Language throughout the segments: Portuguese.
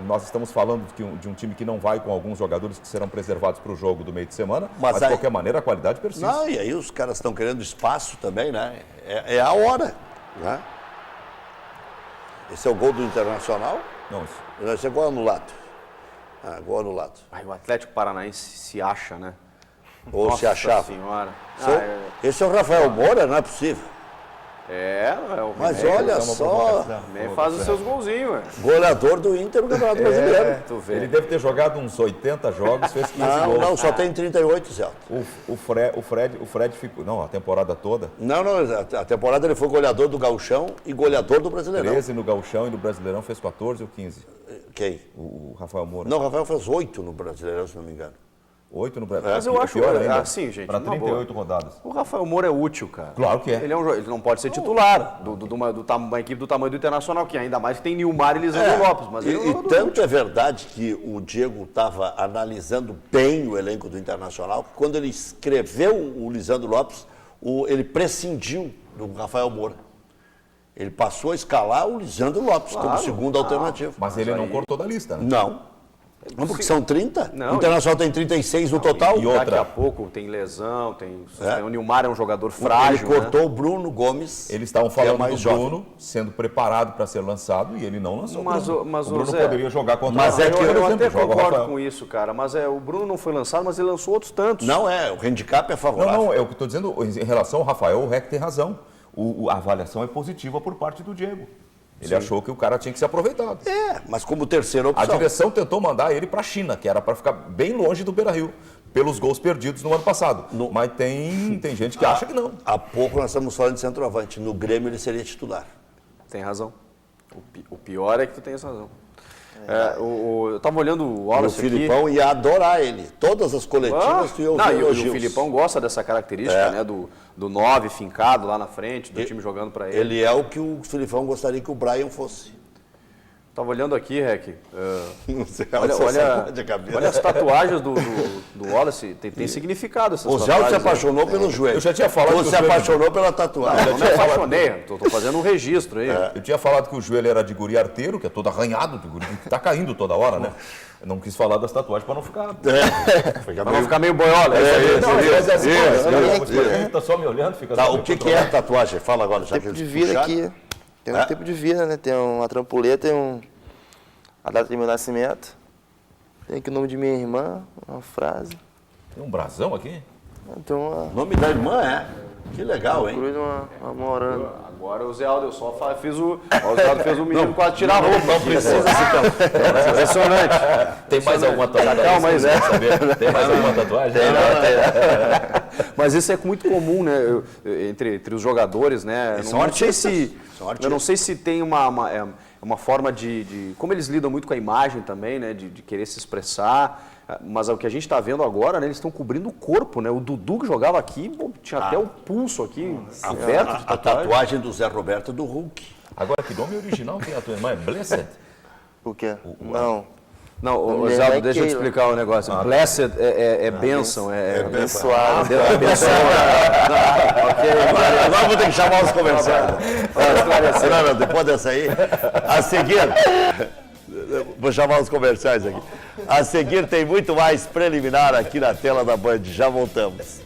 Nós estamos falando de um time que não vai com alguns jogadores que serão preservados para o jogo do meio de semana, mas de qualquer maneira a qualidade persiste. Não, e aí os caras estão querendo espaço também, né? É a hora, né? Esse é o gol do Internacional? Não, isso. Esse é gol anulado. Gol anulado. O Atlético Paranaense se acha, né? Ou Nossa se achava. Senhora. Esse é o Rafael Moura, não é possível. Não é o Mas René, olha só, faz os seus golzinhos, velho. goleador do Inter no Campeonato Brasileiro. Tu vê. Ele deve ter jogado uns 80 jogos, fez 15 gols. Não, só tem 38, Celso. O Fred ficou... Não, a temporada toda. Não, a temporada ele foi goleador do Gauchão e goleador do Brasileirão. 13 no Gauchão e no Brasileirão fez 14 ou 15. Quem? O Rafael Moura. Não, o Rafael fez 8 no Brasileirão, se não me engano. 8 no Brasileirão. Mas eu acho assim, gente. Para 38 rodadas. O Rafael Moura é útil, cara. Claro que é. Ele não pode ser titular de uma equipe do tamanho do Internacional, que ainda mais que tem Nilmar e Lisandro Lopes. Mas E tanto é verdade que o Diego estava analisando bem o elenco do Internacional, que quando ele escreveu o Lisandro Lopes, ele prescindiu do Rafael Moura. Ele passou a escalar o Lisandro Lopes como segunda alternativa. Mas ele não cortou da lista, né? Não, porque são 30. Não, o Internacional tem 36 no total. e outra. Daqui a pouco tem lesão, o Nilmar é um jogador frágil. Ele cortou o Bruno Gomes. Eles estavam falando mais do jovem. Bruno sendo preparado para ser lançado e ele não lançou Mas o Bruno Zé, poderia jogar contra mas é que eu até joga o concordo Rafael. com isso, cara. Mas o Bruno não foi lançado, mas ele lançou outros tantos. Não, o handicap é favorável. Não, é o que estou dizendo em relação ao Rafael, o Rec tem razão. A avaliação é positiva por parte do Diego. Ele achou que o cara tinha que ser aproveitado. Mas como terceira opção. A direção tentou mandar ele para a China, que era para ficar bem longe do Beira-Rio, pelos gols perdidos no ano passado. Mas tem gente que acha que não. Há pouco nós estamos falando de centroavante. No Grêmio ele seria titular. Tem razão. O pior é que tu tem essa razão. Eu estava olhando o Wallace aqui. O Filipão ia adorar ele. Todas as coletivas que eu vi elogios. O Filipão gosta dessa característica, né? Do 9 fincado lá na frente, do time jogando para ele. Ele é o que o Filipão gostaria que o Brian fosse. Estava olhando aqui, Rec. Não sei, olha as tatuagens do Wallace. Tem significado essas tatuagens. O Zé se apaixonou pelo joelho. Eu já tinha falado Você se apaixonou pela tatuagem. Eu não me apaixonei. Estou fazendo um registro aí. Eu tinha falado que o joelho era de guri arteiro, que é todo arranhado, de guri que tá caindo toda hora, né? Eu não quis falar das tatuagens para não ficar... Para não ficar meio boiola. Tá só me olhando, fica... O que é a tatuagem? Fala agora, já que Tempo de vida aqui. Tem um tempo de vida, né? Tem uma trampoleta, tem a data de meu nascimento. Tem aqui o nome de minha irmã, uma frase. Tem um brasão aqui? Tem uma... O nome da irmã Que legal, hein? Cruz, uma morando. Agora o Zé Aldo, eu só fiz o Zé Aldo fez o menino quase tirar a roupa. Não precisa se Impressionante. Tem mais alguma tatuagem? Não, mas Tem mais alguma tatuagem? Mas isso é muito comum, né? Entre os jogadores, né? Eu não sei se tem uma forma de... Como eles lidam muito com a imagem também, né? De querer se expressar. Mas o que a gente está vendo agora, né? Eles estão cobrindo o corpo, né? O Dudu que jogava aqui, tinha até o pulso aqui, coberto de a tatuagem do Zé Roberto do Hulk. Agora, que nome original tem a tua irmã? É Blessed? O quê? Não. Não, Zé Aldo, deixa eu te explicar um negócio. Blessed é bênção, é abençoado. Agora vou ter que chamar os comerciais. Não, depois dessa aí. A seguir, vou chamar os comerciais aqui. A seguir tem muito mais preliminar aqui na tela da Band. Já voltamos.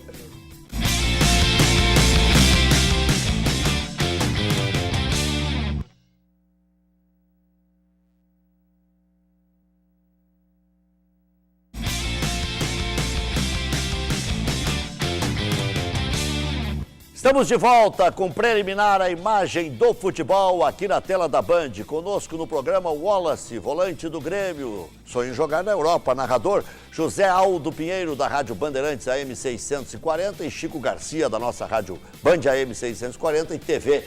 Estamos de volta com preliminar a imagem do futebol aqui na tela da Band. Conosco no programa Wallace, volante do Grêmio. Sonho em jogar na Europa, narrador José Aldo Pinheiro, da Rádio Bandeirantes AM 640 e Chico Garcia, da nossa Rádio Band AM 640 e TV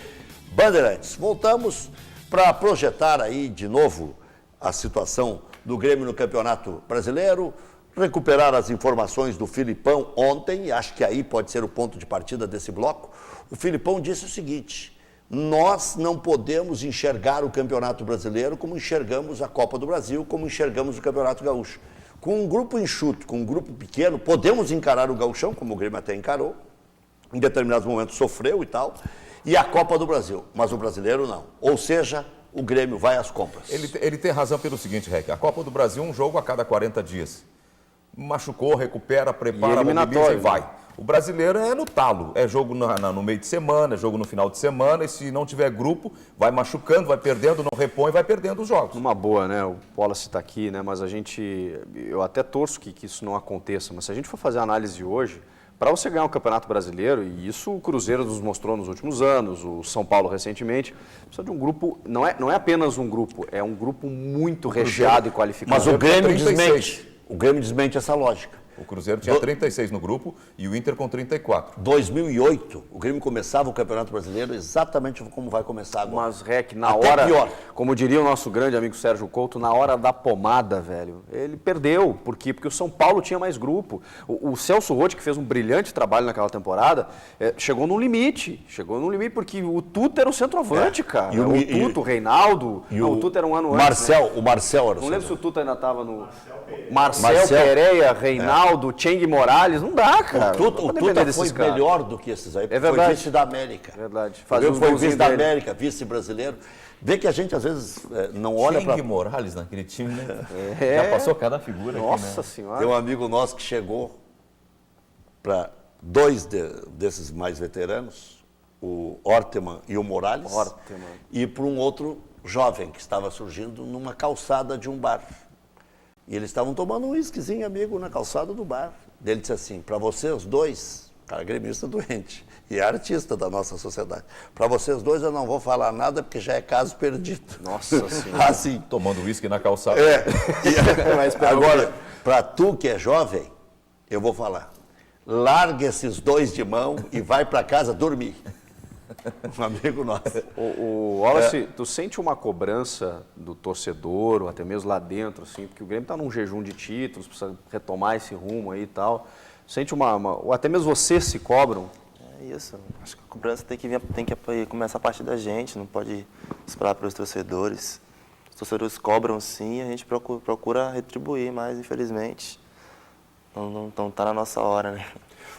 Bandeirantes. Voltamos para projetar aí de novo a situação do Grêmio no Campeonato Brasileiro, recuperar as informações do Filipão ontem, e acho que aí pode ser o ponto de partida desse bloco. O Filipão disse o seguinte: nós não podemos enxergar o Campeonato Brasileiro como enxergamos a Copa do Brasil, como enxergamos o Campeonato Gaúcho. Com um grupo enxuto, com um grupo pequeno, podemos encarar o Gauchão, como o Grêmio até encarou, em determinados momentos sofreu e tal, e a Copa do Brasil, mas o brasileiro não. Ou seja, o Grêmio vai às compras. Ele tem razão pelo seguinte, Rec, a Copa do Brasil é um jogo a cada 40 dias. Machucou, recupera, prepara, mobiliza e vai. O brasileiro é no talo, é jogo no meio de semana, é jogo no final de semana, e se não tiver grupo, vai machucando, vai perdendo, não repõe, vai perdendo os jogos. Numa boa, né? O Wallace está aqui, né? Mas eu até torço que isso não aconteça, mas se a gente for fazer a análise hoje, para você ganhar o Campeonato Brasileiro, e isso o Cruzeiro nos mostrou nos últimos anos, o São Paulo recentemente, precisa de um grupo, não é apenas um grupo, é um grupo muito recheado e qualificado. Mas o Grêmio desmente essa lógica. O Cruzeiro tinha 36 no grupo e o Inter com 34. 2008, o Grêmio começava o Campeonato Brasileiro exatamente como vai começar agora. Mas, Rec, na Até hora, pior. como diria o nosso grande amigo Sérgio Couto, na hora da pomada, velho, ele perdeu. Por quê? Porque o São Paulo tinha mais grupo. O Celso Roth, que fez um brilhante trabalho naquela temporada, chegou no limite. Chegou no limite porque o Tuta era o centroavante, cara. O Reinaldo, o Tuta era um ano antes. Né? O Marcel era o Não lembro se o Tuta ainda estava no... Marcel Pereira, Reinaldo, Cheng Morales, não dá, cara. O Tuta foi melhor do que esses aí, porque verdade. foi vice da América. Verdade. Foi vice da América, vice brasileiro. Vê que a gente às vezes não olha para... Cheng Morales naquele time, né? Já passou cada figura. Nossa aqui, né? Senhora. Tem um amigo nosso que chegou para dois desses mais veteranos, o Orteman e o Morales, e para um outro jovem que estava surgindo numa calçada de um bar. E eles estavam tomando um whiskyzinho, amigo, na calçada do bar. Ele disse assim, para vocês dois, cara gremista doente, e é artista da nossa sociedade, para vocês dois eu não vou falar nada porque já é caso perdido. Nossa Senhora. Assim. Tomando uísque na calçada. Agora, para tu que é jovem, eu vou falar, larga esses dois de mão e vai para casa dormir. Um amigo nosso. O Wallace, tu sente uma cobrança do torcedor, ou até mesmo lá dentro, assim, porque o Grêmio está num jejum de títulos, precisa retomar esse rumo aí e tal. Sente ou até mesmo vocês se cobram? É isso. Acho que a cobrança tem que começar a partir da gente, não pode esperar pelos torcedores. Os torcedores cobram sim, a gente procura retribuir, mas infelizmente não está na nossa hora, né?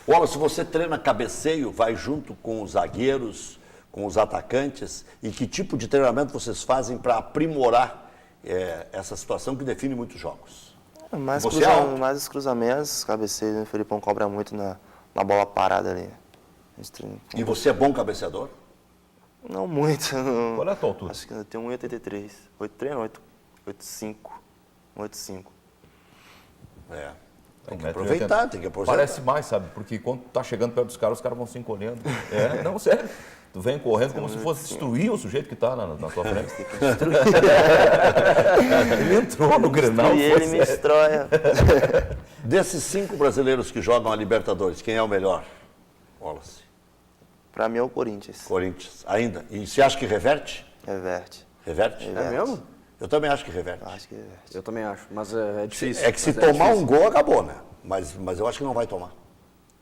Wallace, se você treina cabeceio, vai junto com os zagueiros, com os atacantes, e que tipo de treinamento vocês fazem para aprimorar essa situação que define muitos jogos? Mais os cruzamentos, cabeceio, o Felipão cobra muito na bola parada ali. E você é bom cabeceador? Não muito. Não. Qual é a tua altura? Acho que eu tenho 1,83. 8,5. 1,85. Tem que aproveitar, tem que aproveitar. Parece mais, sabe? Porque quando tá chegando perto dos caras, os caras vão se encolhendo. Não, sério. Tu vem correndo como se fosse destruir o sujeito que tá na tua frente. Ele entrou no Grenal. E ele me destrói. Desses 5 brasileiros que jogam a Libertadores, quem é o melhor, Wallace? Pra mim é o Corinthians. Corinthians, ainda. E você acha que reverte? Reverte. Reverte? É mesmo? Eu também acho que reverte. Acho que reverte. Eu também acho, mas é difícil. É que se tomar um gol, acabou, né? Mas eu acho que não vai tomar.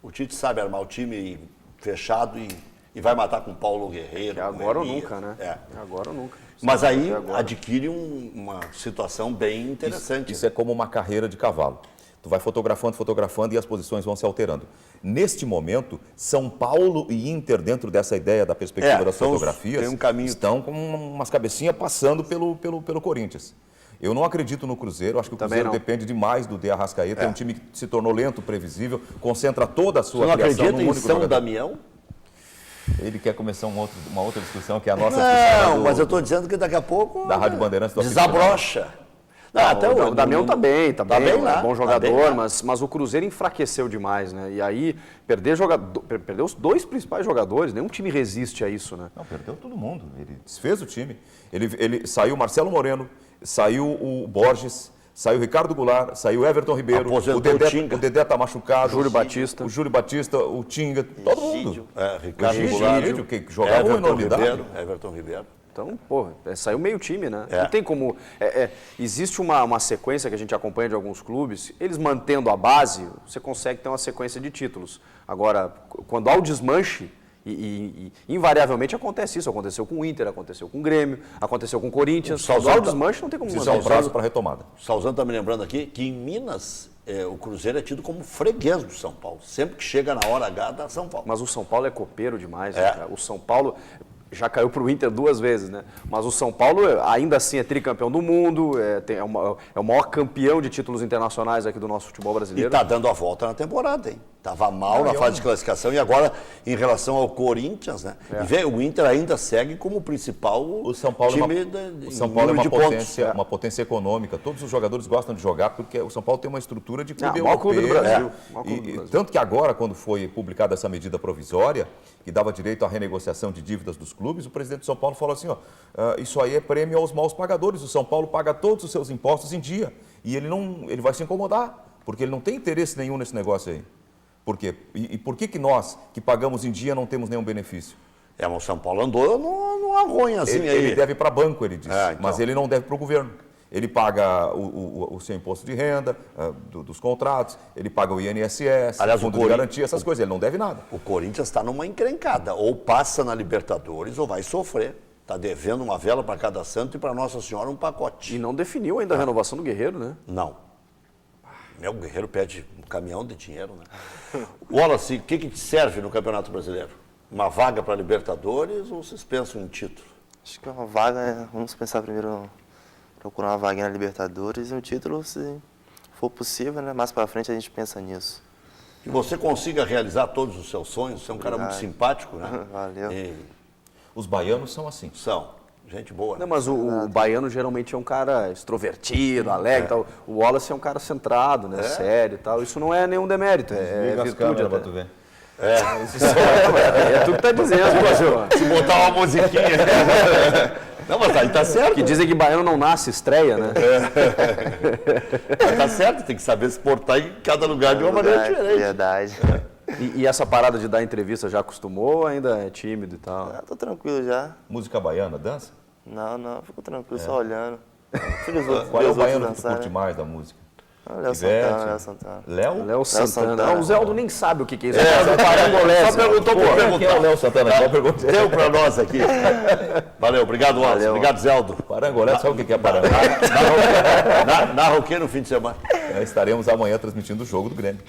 O Tite sabe armar o time fechado e vai matar com o Paulo Guerreiro. É agora ou nunca, né? É agora ou nunca. Mas aí adquire uma situação bem interessante. Isso é como uma carreira de cavalo. Tu vai fotografando e as posições vão se alterando. Neste momento, São Paulo e Inter, dentro dessa ideia da perspectiva das fotografias, estão com umas cabecinhas passando pelo Corinthians. Eu não acredito no Cruzeiro, acho que o Cruzeiro depende demais do De Arrascaeta. É um time que se tornou lento, previsível, concentra toda a sua criação num único jogador. Você não acredita em São Damião? Ele quer começar uma outra discussão, que é a nossa discussão. Não, mas eu estou dizendo que daqui a pouco... Da Rádio Bandeirantes. Desabrocha. Não, até o Damião tá bem lá, é bom jogador, tá mas o Cruzeiro enfraqueceu demais, né? E aí, perdeu os 2 principais jogadores, nenhum time resiste a isso, né? Não, perdeu todo mundo, ele desfez o time. Ele saiu o Marcelo Moreno, saiu o Borges, saiu o Ricardo Goulart, saiu o Everton Ribeiro, o Dedé tá machucado, o Júlio Batista, o Tinga, todo mundo. Ricardo Goulart, que jogava enormidade. Everton Ribeiro. Então, saiu meio time, né? Não tem como... existe uma sequência que a gente acompanha de alguns clubes, eles mantendo a base, você consegue ter uma sequência de títulos. Agora, quando há o desmanche, e invariavelmente acontece isso, aconteceu com o Inter, aconteceu com o Grêmio, aconteceu com o Corinthians, quando há o desmanche não tem como manter. Precisa um prazo para retomada. O Salzano está me lembrando aqui que em Minas, o Cruzeiro é tido como freguês do São Paulo. Sempre que chega na hora H, dá São Paulo. Mas o São Paulo é copeiro demais, né, cara? O São Paulo... já caiu para o Inter 2 vezes, né? Mas o São Paulo ainda assim é tricampeão do mundo, é o maior campeão de títulos internacionais aqui do nosso futebol brasileiro. E está dando a volta na temporada, hein? Estava mal na fase de classificação e agora, em relação ao Corinthians, né? E o Inter ainda segue como o principal time o São Paulo é uma potência econômica. Todos os jogadores gostam de jogar porque o São Paulo tem uma estrutura de clube europeu. Clube do Brasil. Tanto que agora, quando foi publicada essa medida provisória, que dava direito à renegociação de dívidas dos clubes, o presidente de São Paulo falou assim, isso aí é prêmio aos maus pagadores. O São Paulo paga todos os seus impostos em dia. E ele vai se incomodar, porque ele não tem interesse nenhum nesse negócio aí. Por quê? E por que nós, que pagamos em dia, não temos nenhum benefício? Mas o São Paulo andou numa ronha assim. Ele deve para banco, ele disse, então. Mas ele não deve para o governo. Ele paga o seu imposto de renda, dos contratos, ele paga o INSS, aliás, o fundo de garantia, essas coisas, ele não deve nada. O Corinthians está numa encrencada, ou passa na Libertadores ou vai sofrer. Está devendo uma vela para cada santo e para Nossa Senhora um pacote. E não definiu ainda a renovação do Guerreiro, né? Não. O Guerreiro pede um caminhão de dinheiro, né? Wallace, o que te serve no Campeonato Brasileiro? Uma vaga para Libertadores ou vocês pensam em título? Acho que uma vaga, vamos pensar primeiro, procurar uma vaga na Libertadores e um título, se for possível, né? Mais para frente a gente pensa nisso. Que você consiga realizar todos os seus sonhos, você é um cara muito simpático, né? Valeu. Os baianos são assim. São. Gente boa. Não, mas o baiano geralmente é um cara extrovertido, alegre e tal. O Wallace é um cara centrado, né? Sério e tal. Isso não é nenhum demérito, é virtude até. Tu ver. É tu que tá dizendo, Brasil. Se botar uma musiquinha. Não, mas aí tá certo. Que dizem que baiano não nasce, estreia, né? Tá certo, tem que saber se portar em cada lugar de uma maneira diferente. Verdade. E essa parada de dar entrevista já acostumou ou ainda é tímido e tal? Tô tranquilo já. Música baiana, dança? Não, fico tranquilo, só olhando. Qual é o baiano que tu curte mais da música? Léo Santana. Léo Santana. O Zé Aldo nem sabe o que é isso. Só perguntou por perguntar. Quem é o Léo Santana? Deu para nós aqui. Valeu, obrigado, Wallace. Obrigado, Zé Aldo. Parangolé, sabe o que é Parangolé? Narra o que no fim de semana? Estaremos amanhã transmitindo o jogo do Grêmio.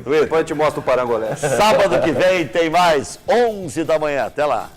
Depois eu te mostro o Parangolé. Sábado que vem tem mais 11 da manhã. Até lá.